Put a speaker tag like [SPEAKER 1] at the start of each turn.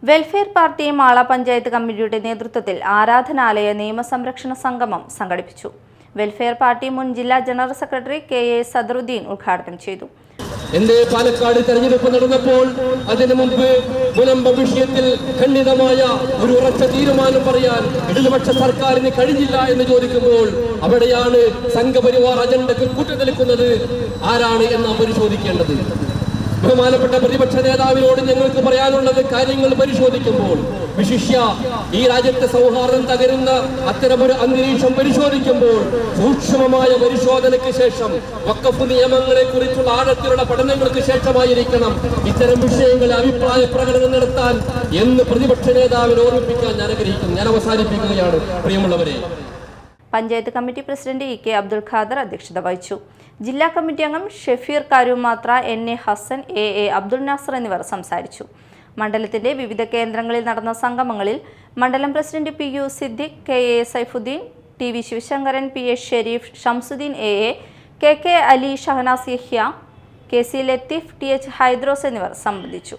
[SPEAKER 1] Welfare party Mala panchayat കമ്മിറ്റിയുടെ നേതൃത്വത്തിൽ ആരാധനാലയ നിയമസംരക്ഷണ സംഗമം സംഘടിപ്പിച്ചു. വെൽഫെയർ പാർട്ടി മുൻ ജില്ലാ ജനറൽ സെക്രട്ടറി കെ.എ. സദറുദ്ദീൻ ഉദ്ഘാടനം ചെയ്തു.
[SPEAKER 2] എന്റെ പാലക്കാട് തെരഞ്ഞെടുപ്പ് നടന്നപ്പോൾ അതിനു മുമ്പ് മുനമ്പ വിഷയത്തിൽ ഖണ്ഡിതമായ ഒരു ഉറച്ച തീരുമാനം പറയാൻ ഇടതുപക്ഷ സർക്കാരിന് കഴിഞ്ഞില്ല എന്ന് ചോദിക്കുമ്പോൾ അവിടെയാണ് സംഘപരിവാർ അജണ്ടക്ക് കൂട്ടുനിൽക്കുന്നത് ആരാണ് എന്ന് പരിശോധിക്കേണ്ടത്. ബഹുമാനപ്പെട്ട പ്രതിപക്ഷ നേതാവിനോട് ഞങ്ങൾക്ക് പറയാനുള്ളത്, കാര്യങ്ങൾ പരിശോധിക്കുമ്പോൾ വിശിഷ്യ ഈ രാജ്യത്തെ സൗഹാർദ്ദം തകരുന്ന അത്തരമൊരു അന്തരീക്ഷം പരിശോധിക്കുമ്പോൾ സൂക്ഷ്മമായ പരിശോധനയ്ക്ക് ശേഷം വഖഫ് നിയമങ്ങളെ കുറിച്ചുള്ള ആഴത്തിലുള്ള പഠനങ്ങൾക്ക് ശേഷമായിരിക്കണം ഇത്തരം വിഷയങ്ങളെ അഭിപ്രായ പ്രകടനം നടത്താൻ എന്ന് പ്രതിപക്ഷ നേതാവിനെ ഓർമ്മിപ്പിക്കാൻ ഞാൻ ആഗ്രഹിക്കുന്നു. ഞാൻ അവസാനിപ്പിക്കുകയാണ്. പ്രിയമുള്ളവരെ,
[SPEAKER 1] പഞ്ചായത്ത് കമ്മിറ്റി പ്രസിഡന്റ് ഇ.കെ. അബ്ദുൽ ഖാദർ അധ്യക്ഷത വഹിച്ചു. ജില്ലാ കമ്മിറ്റി അംഗം ഷഫീർ കാരൂമാത്ര, N.A. ഹസൻ, A.A. അബ്ദുൽ നാസർ എന്നിവർ സംസാരിച്ചു. മണ്ഡലത്തിന്റെ വിവിധ കേന്ദ്രങ്ങളിൽ നടന്ന സംഗമങ്ങളിൽ മണ്ഡലം president P.U. Siddique, K.A. Saifuddin, T.V. Sivasankaran, P.A. Shareef, Shamsuddin A.A., K.K. Ali, Shahanas Yahya, K.C. Latheef, T.H. Haidros എന്നിവർ സംബന്ധിച്ചു.